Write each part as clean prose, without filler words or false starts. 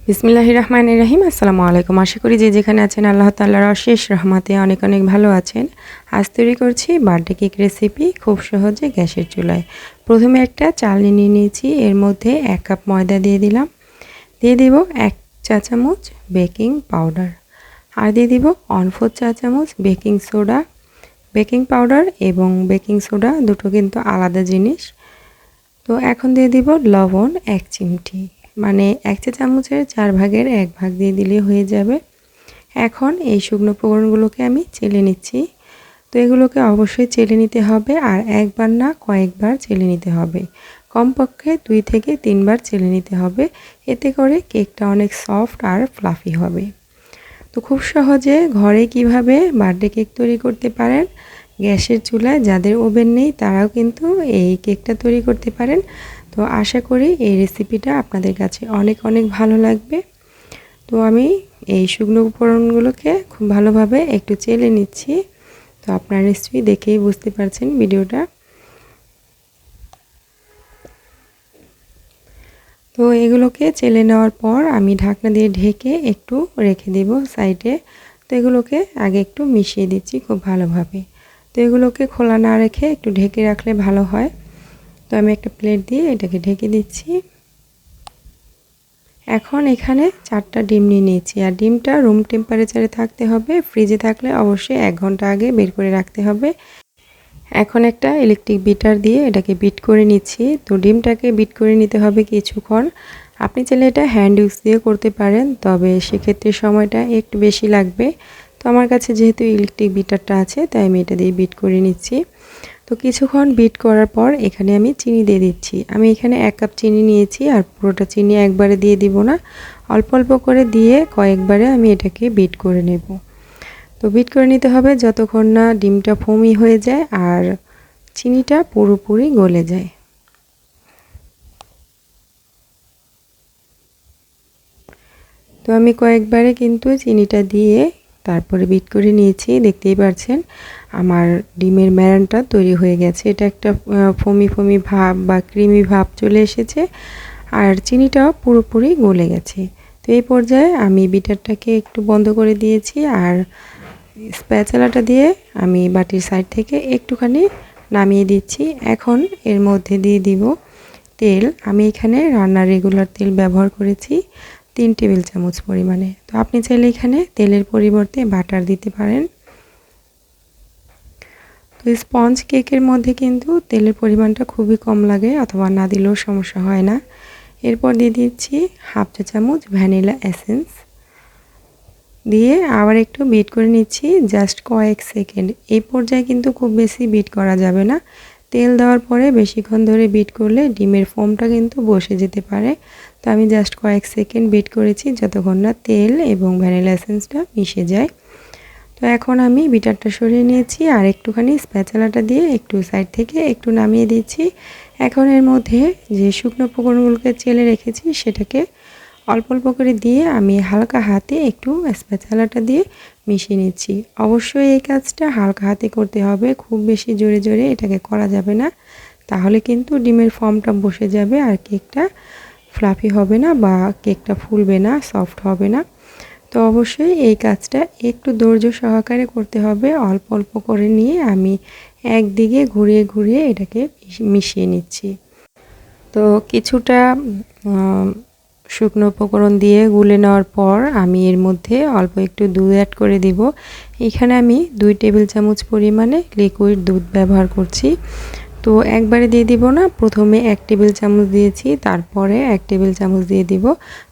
বিসমিল্লাহির রহমানির রহিম। আসসালামু আলাইকুম। আশা করি যে যেখানে আছেন আল্লাহ তাআলার অশেষ রহমতে অনেক অনেক ভালো আছেন। আজ তৈরি করছি বার্থডে কেক রেসিপি খুব সহজে গ্যাসের চুলায়। প্রথমে একটা চালনি নিয়ে নিয়েছি, এর মধ্যে 1 কাপ ময়দা দিয়ে দিলাম, দিয়ে দিব 1 চা চামচ বেকিং পাউডার, আর দিয়ে দিব 1/4 চা চামচ বেকিং সোডা। বেকিং পাউডার এবং বেকিং সোডা দুটো কিন্তু আলাদা জিনিস। তো এখন দিয়ে দিব লবণ 1 চিমটি, মানে 1 চা চামচের 4 ভাগের 1 ভাগ দিয়ে দিলে হয়ে যাবে। এখন এই শুকনো উপকরণগুলোকে আমি চেলে নিচ্ছি। তো এগুলোকে অবশ্যই চেলে নিতে হবে, আর একবার না কয়েকবার চেলে নিতে হবে। কমপক্ষে 2 থেকে 3 বার চেলে নিতে হবে, এতে করে কেকটা অনেক সফট আর ফ্লাফি হবে। তো খুব সহজে ঘরে কিভাবে বার্থডে কেক তৈরি করতে পারেন, গ্যাসের চুলায় যাদের ওভেন নেই তারাও কিন্তু এই কেকটা তৈরি করতে পারেন। তো আশা করি এই রেসিপিটা আপনাদের কাছে অনেক অনেক ভালো লাগবে। তো আমি এই শুকনো উপকরণগুলোকে খুব ভালোভাবে একটু চেলে নিচ্ছি। তো আপনারা নিশ্চয়ই দেখেই বুঝতে পারছেন ভিডিওটা। তো এগুলোকে চেলে নেওয়ার পর আমি ঢাকনা দিয়ে ঢেকে একটু রেখে দেব সাইডে। তো এগুলোকে আগে একটু মিশিয়ে দিচ্ছি খুব ভালোভাবে। তো এগুলোকে খোলা না রেখে একটু ঢেকে রাখলে ভালো হয়। তো আমি একটা প্লেট দিয়ে এটাকে ঢেকে দিচ্ছি। এখন এখানে 4টা ডিম নিয়ে নিয়েছি, আর ডিমটা রুম টেম্পারেচারে থাকতে হবে। ফ্রিজে থাকলে অবশ্যই 1 ঘন্টা আগে বের করে রাখতে হবে। এখন একটা ইলেকট্রিক বিটার দিয়ে এটাকে বিট করে নিচ্ছি। তো ডিমটাকে বিট করে নিতে হবে কিছুক্ষণ। আপনি চাইলে এটা হ্যান্ড ইউজ দিয়ে করতে পারেন, তবে সেক্ষেত্রে সময়টা একটু বেশি লাগবে। তো আমার কাছে যেহেতু ইলেকট্রিক বিটারটা আছে, তাই আমি এটা দিয়ে বিট করে নিচ্ছি। তো কিছুক্ষণ বিট করার পর এখানে আমি চিনি দিয়ে দিচ্ছি। আমি এখানে 1 কাপ চিনি নিয়েছি, আর পুরোটা চিনি একবারে দিয়ে দিব না, অল্প অল্প করে দিয়ে কয়েকবারে আমি এটাকে বিট করে নেব। তো বিট করে নিতে হবে যতক্ষণ না ডিমটা ফোমি হয়ে যায় আর চিনিটা পুরোপুরি গলে যায়। তো আমি কয়েকবারে কিন্তু চিনিটা দিয়ে তারপরে বিট করে নিয়েছি। দেখতেই পাচ্ছেন আমার ডিমের ম্যারানটা তৈরি হয়ে গেছে। এটা একটা ফোমি ফোমি ভাব বা ক্রিমি ভাব চলে এসেছে, আর চিনিটাও পুরোপুরি গলে গেছে। তো এই পর্যায়ে আমি বিটারটাকে একটু বন্ধ করে দিয়েছি, আর স্প্যাচুলাটা দিয়ে আমি বাটির সাইড থেকে একটুখানি নামিয়ে দিচ্ছি। এখন এর মধ্যে দিয়ে দিব তেল। আমি এখানে রান্নার রেগুলার তেল ব্যবহার করেছি 3 টেবিল চামচ পরিমাণে। তো আপনি চাইলে এখানে তেলের পরিবর্তে বাটার দিতে পারেন। তো স্পঞ্জ কেকের মধ্যে কিন্তু তেলের পরিমাণটা খুবই কম লাগে, অথবা না দিলেও সমস্যা হয় না। এরপর দিয়ে দিচ্ছি 1/2 চা চামচ ভ্যানিলা এসেন্স, দিয়ে আবার একটু বিট করে নিচ্ছি জাস্ট কয়েক সেকেন্ড। এই পর্যায়ে কিন্তু খুব বেশি বিট করা যাবে না। তেল দেওয়ার পরে বেশিক্ষণ ধরে বিট করলে ডিমের ফোমটা কিন্তু বসে যেতে পারে। তো আমি জাস্ট কয়েক সেকেন্ড বিট করেছি, যতক্ষণ না তেল এবং ভ্যানিলা এসেন্সটা মিশে যায়। তো এখন আমি বিটারটা সরিয়ে নিয়েছি, আর একটুখানি স্প্যাচুলাটা দিয়ে একটু সাইড থেকে একটু নামিয়ে দিচ্ছি। এখন এর মধ্যে যে শুকনো উপকরণগুলোকে চেলে রেখেছি সেটাকে অল্প অল্প করে দিয়ে আমি হালকা হাতে একটু স্প্যাচুলাটা দিয়ে মিশিয়ে নিচ্ছি। অবশ্যই এই কাজটা হালকা হাতে করতে হবে, খুব বেশি জোরে জোরে এটাকে করা যাবে না, তাহলে কিন্তু ডিমের ফর্মটা বসে যাবে আর কেকটা ফ্লাফি হবে না বা কেকটা ফুলবে না, সফট হবে না। তো অবশ্যই এই কাজটা একটু ধৈর্য সহকারে করতে হবে। অল্প অল্প করে নিয়ে আমি একদিকে ঘুরিয়ে ঘুরিয়ে এটাকে মিশিয়ে নিচ্ছি। তো কিছুটা শুকনো উপকরণ দিয়ে গুলে নেওয়ার পর আমি এর মধ্যে অল্প একটু দুধ অ্যাড করে দিব। এখানে আমি 2 টেবিল চামচ পরিমাণে লিকুইড দুধ ব্যবহার করছি। তো একবারে দিয়ে দিব না, প্রথমে 1 টেবিল চামচ দিয়েছি, তারপরে 1 টেবিল চামচ দিয়ে দিব।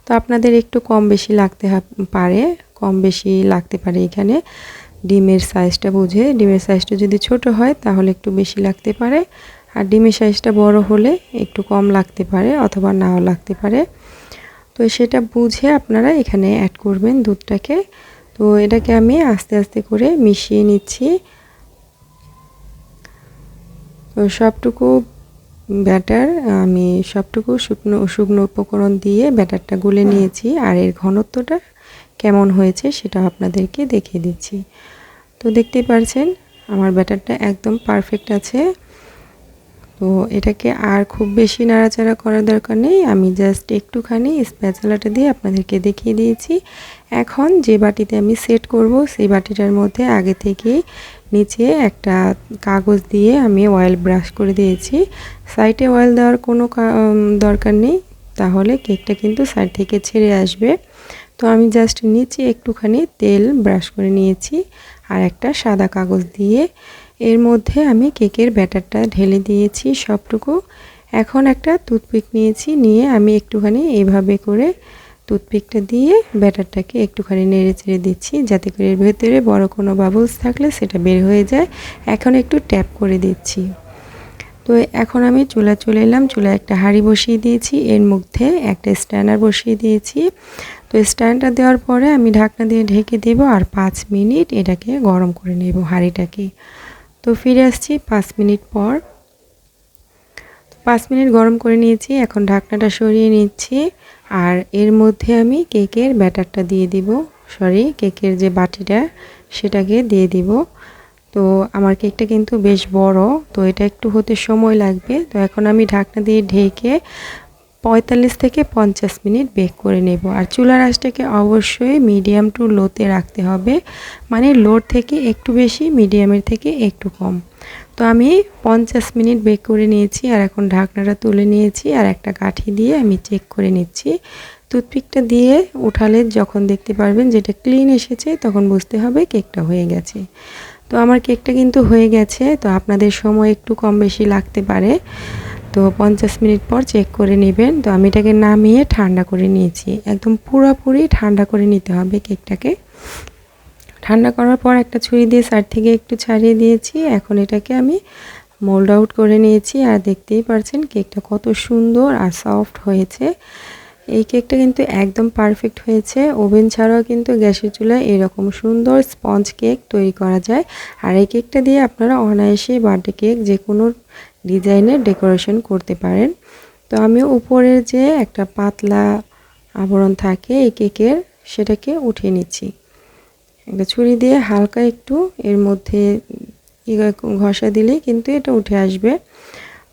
তো আপনাদের একটু কম বেশি লাগতে পারে এখানে ডিমের সাইজটা বুঝে। ডিমের সাইজটা যদি ছোট হয় তাহলে একটু বেশি লাগতে পারে, আর ডিমের সাইজটা বড় হলে একটু কম লাগতে পারে অথবা নাও লাগতে পারে। তো সেটা বুঝে আপনারা এখানে অ্যাড করবেন দুধটাকে। তো এটাকে আমি আস্তে আস্তে করে মিশিয়ে নিচ্ছি। তো সবটুকু ব্যাটার আমি শুকনো উপকরণ দিয়ে ব্যাটারটা গুলে নিয়েছি, আর এর ঘনত্বটা কেমন হয়েছে সেটা আপনাদেরকে দেখিয়ে দিচ্ছি। তো দেখতেই পাচ্ছেন আমার ব্যাটারটা একদম পারফেক্ট আছে। তো তো এটাকে আর খুব বেশি নাড়াচাড়া করার দরকার নেই, আমি জাস্ট একটুখানি স্প্যাচুলাটা দিয়ে আপনাদেরকে দেখিয়ে দিয়েছি। এখন যে বাটিতে আমি সেট করব সেই বাটিটার মধ্যে আগে থেকেই নিচে একটা কাগজ দিয়ে আমি অয়েল ব্রাশ করে দিয়েছি। সাইডে অয়েল দেওয়ার কোনো দরকার নেই, তাহলে কেকটা কিন্তু সাইড থেকে ছেড়ে আসবে। তো আমি জাস্ট নিচে একটুখানি তেল ব্রাশ করে নিয়েছি আর একটা সাদা কাগজ দিয়ে এর মধ্যে আমি কেকের ব্যাটারটা ঢেলে দিয়েছি সবটুকু। এখন একটা টুথপিক নিয়েছি, নিয়ে আমি একটুখানি এইভাবে করে টুথপিকটা দিয়ে ব্যাটারটাকে একটুখানি নেড়ে চেড়ে দিচ্ছি, যাতে করে এর ভেতরে বড় কোনো বাবলস থাকলে সেটা বের হয়ে যায়। এখন একটু ট্যাপ করে দিচ্ছি। তো এখন আমি চলে এলাম, চুলায় একটা হাঁড়ি বসিয়ে দিয়েছি, এর মধ্যে একটা স্ট্যান্ডার বসিয়ে দিয়েছি। তো স্ট্যান্ডটা দেওয়ার পরে আমি ঢাকনা দিয়ে ঢেকে দেব আর 5 মিনিট এটাকে গরম করে নেব হাঁড়িটাকে। তো ফিরে আসছি 5 মিনিট পর। 5 মিনিট গরম করে নিয়েছি, এখন ঢাকনাটা সরিয়ে নিচ্ছি আর এর মধ্যে আমি কেকের ব্যাটারটা দিয়ে দিব, কেকের যে বাটিটা সেটাকে দিয়ে দিব। তো আমার কেকটা কিন্তু বেশ বড়, তো এটা একটু হতে সময় লাগবে। তো এখন আমি ঢাকনা দিয়ে ঢেকে 45 থেকে 50 মিনিট বেক করে নেব। আর চুলার আঁচটাকে অবশ্যই মিডিয়াম টু লোতে রাখতে হবে, মানে লোর থেকে একটু বেশি, মিডিয়ামের থেকে একটু কম। তো আমি 50 মিনিট বেক করে নিয়েছি আর এখন ঢাকনাটা তুলে নিয়েছি আর একটা কাঠি দিয়ে আমি চেক করে নিচ্ছি। টুথপিকটা দিয়ে উঠালে যখন দেখতে পারবেন যেটা ক্লিন এসেছে তখন বুঝতে হবে কেকটা হয়ে গেছে। তো আমার কেকটা কিন্তু হয়ে গেছে। তো আপনাদের সময় একটু কম বেশি লাগতে পারে, তো 50 মিনিট পর চেক করে নেবেন। তো আমি এটাকে নামিয়ে ঠান্ডা করে নিয়েছি, একদম পুরোপুরি ঠান্ডা করে নিতে হবে কেকটাকে। ঠান্ডা করার পর একটা ছুরি দিয়ে সাইড থেকে একটু ছাড়িয়ে দিয়েছি। এখন এটাকে আমি মোল্ড আউট করে নিয়েছি আর দেখতেই পাচ্ছেন কেকটা কত সুন্দর আর সফট হয়েছে। এই কেকটা কিন্তু একদম পারফেক্ট হয়েছে। ওভেন ছাড়াও কিন্তু গ্যাসের চুলায় এরকম সুন্দর স্পঞ্জ কেক তৈরি করা যায়। আর এই কেকটা দিয়ে আপনারা অনায়াসেই বার্থডে কেক যে কোনো ডিজাইনের ডেকোরেশন করতে পারেন। তো আমি উপরের যে একটা পাতলা আবরণ থাকে এই কেকের, সেটাকে উঠিয়ে নিচ্ছি। একটা ছুরি দিয়ে হালকা একটু এর মধ্যে ঘষা দিলেই কিন্তু এটা উঠে আসবে।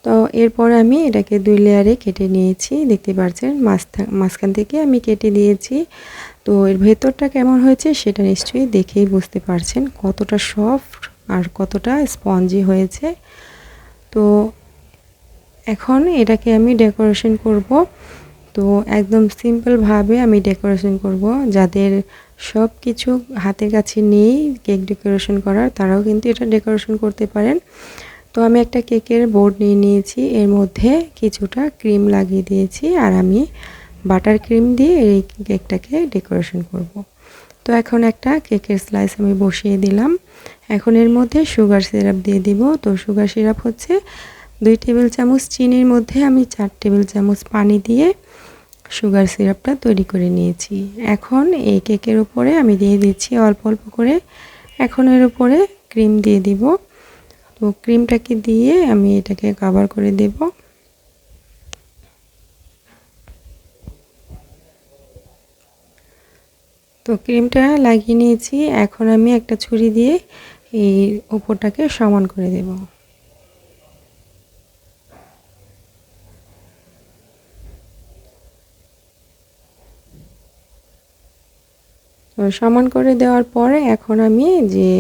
তো এরপর আমি এটাকে 2 লেয়ারে কেটে নিয়েছি, দেখতে পাচ্ছেন মাঝখান থেকে আমি কেটে দিয়েছি। তো এর ভেতরটা কেমন হয়েছে সেটা নিশ্চয়ই দেখেই বুঝতে পারছেন কতটা সফট আর কতটা স্পঞ্জি হয়েছে। তো এখন এটাকে আমি ডেকোরেশন করব। তো একদম সিম্পলভাবে আমি ডেকোরেশন করব, যাদের সব কিছু হাতের কাছে নেই কেক ডেকোরেশন করার, তারাও কিন্তু এটা ডেকোরেশন করতে পারেন। তো আমি একটা কেকের বোর্ড নিয়ে নিয়েছি, এর মধ্যে কিছুটা ক্রিম লাগিয়ে দিয়েছি আর আমি বাটার ক্রিম দিয়ে এই কেকটাকে ডেকোরেশন করব। তো এখন একটা কেকের স্লাইস আমি বসিয়ে দিলাম। এখন এর মধ্যে সুগার সিরাপ দিয়ে দিব। তো সুগার সিরাপ হচ্ছে 2 টেবিল চামচ, চিনির মধ্যে আমি 4 টেবিল চামচ পানি দিয়ে সুগার সিরাপটা তৈরি করে নিয়েছি। এখন এই কেকের উপরে আমি দিয়ে দিচ্ছি অল্প অল্প করে। এখন এর উপরে ক্রিম দিয়ে দিব। তো ক্রিমটাকে দিয়ে আমি এটাকে কভার করে দেব। তো ক্রিমটা লাগিয়ে নিয়েছি, এখন আমি একটা ছুরি দিয়ে এই উপরটাকে সমান করে দেব। তো সমান করে দেওয়ার পরে এখন আমি যে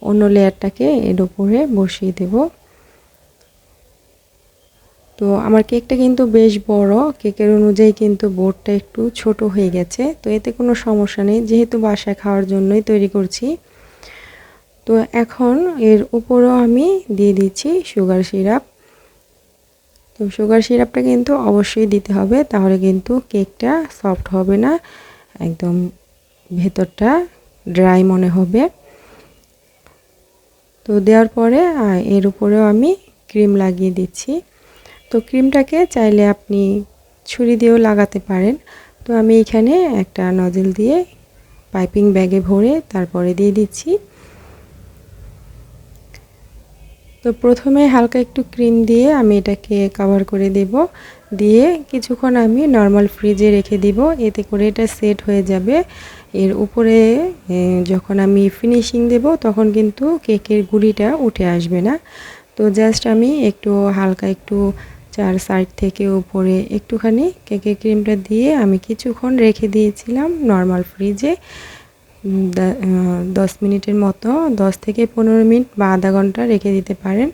অন্য লেয়ারটাকে এর উপরে বসিয়ে দেব। তো আমার কেকটা কিন্তু বেশ বড়, কেকের অনুযায়ী কিন্তু বোর্ডটা একটু ছোট হয়ে গেছে। তো এতে কোনো সমস্যা নেই, যেহেতু বাসায় খাওয়ার জন্যই তৈরি করছি। তো এখন এর উপরেও আমি দিয়ে দিচ্ছি সুগার সিরাপ। তো সুগার সিরাপটা কিন্তু অবশ্যই দিতে হবে, তাহলে কিন্তু কেকটা সফট হবে না, একদম ভেতরটা ড্রাই মনে হবে। তো দেওয়ার পরে এর উপরেও আমি ক্রিম লাগিয়ে দিচ্ছি। তো ক্রিমটাকে চাইলে আপনি ছুরি দিয়েও লাগাতে পারেন। তো আমি এখানে একটা নজল দিয়ে পাইপিং ব্যাগে ভরে তারপরে দিয়ে দিচ্ছি। তো প্রথমে হালকা একটু ক্রিম দিয়ে আমি এটাকে কভার করে দেব, দিয়ে কিছুক্ষণ আমি নর্মাল ফ্রিজে রেখে দিব, এতে করে এটা সেট হয়ে যাবে। এর উপরে যখন আমি ফিনিশিং দেব তখন কিন্তু কেকের গুঁড়িটা উঠে আসবে না। তো তো জাস্ট আমি একটু হালকা একটু চার সাইড থেকে উপরে একটুখানি কেকের ক্রিমটা দিয়ে আমি কিছুক্ষণ রেখে দিয়েছিলাম নর্মাল ফ্রিজে 10 মিনিটের মতো, 10 থেকে 15 মিনিট বা আধা ঘন্টা রেখে দিতে পারেন।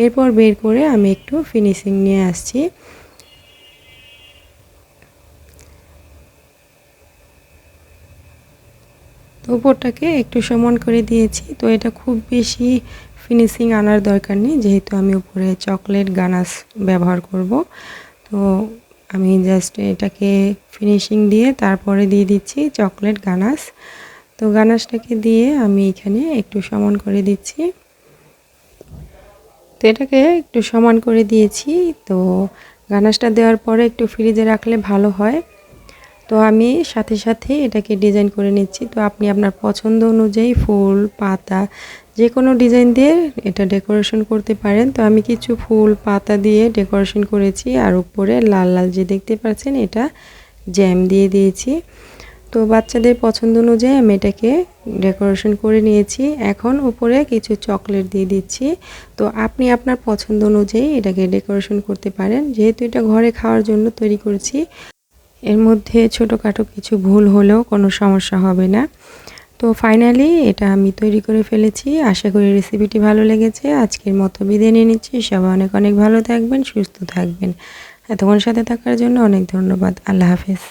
এরপর বের করে আমি একটু ফিনিশিং নিয়ে আসছি। তো উপরটাকে একটু সমান করে দিয়েছি। তো এটা খুব বেশি ফিনিশিং আনার দরকার নেই, যেহেতু আমি উপরে চকলেট গানাশ ব্যবহার করব। তো আমি জাস্ট এটাকে ফিনিশিং দিয়ে তারপরে দিয়ে দিচ্ছি চকলেট গানাশ। তো গানাশটাকে দিয়ে আমি এখানে একটু সমান করে দিচ্ছি। তো এটাকে একটু সমান করে দিয়েছি। তো গানাশটা দেওয়ার পরে একটু ফ্রিজে রাখলে ভালো হয়। তো আমি সাথে সাথে এটাকে ডিজাইন করে নিচ্ছি। তো আপনি আপনার পছন্দ অনুযায়ী ফুল, পাতা যে কোনো ডিজাইন দিয়ে এটা ডেকোরেশন করতে পারেন। তো আমি কিছু ফুল, পাতা দিয়ে ডেকোরেশন করেছি, আর উপরে লাল লাল যে দেখতে পাচ্ছেন এটা জ্যাম দিয়ে দিয়েছি। তো বাচ্চাদের পছন্দ অনুযায়ী আমি এটাকে ডেকোরেশন করে নিয়েছি। এখন উপরে কিছু চকলেট দিয়ে দিচ্ছি। তো আপনি আপনার পছন্দ অনুযায়ী এটাকে ডেকোরেশন করতে পারেন। যেহেতু এটা ঘরে খাওয়ার জন্য তৈরি করেছি, এর মধ্যে ছোটোখাটো কিছু ভুল হলেও কোনো সমস্যা হবে না। তো ফাইনালি এটা আমি তৈরি করে ফেলেছি। আশা করি রেসিপিটি ভালো লেগেছে। আজকের মতো বিদায় নিয়ে নিচ্ছি। সবাই অনেক অনেক ভালো থাকবেন, সুস্থ থাকবেন। এতক্ষণ সাথে থাকার জন্য অনেক ধন্যবাদ। আল্লাহ হাফেজ।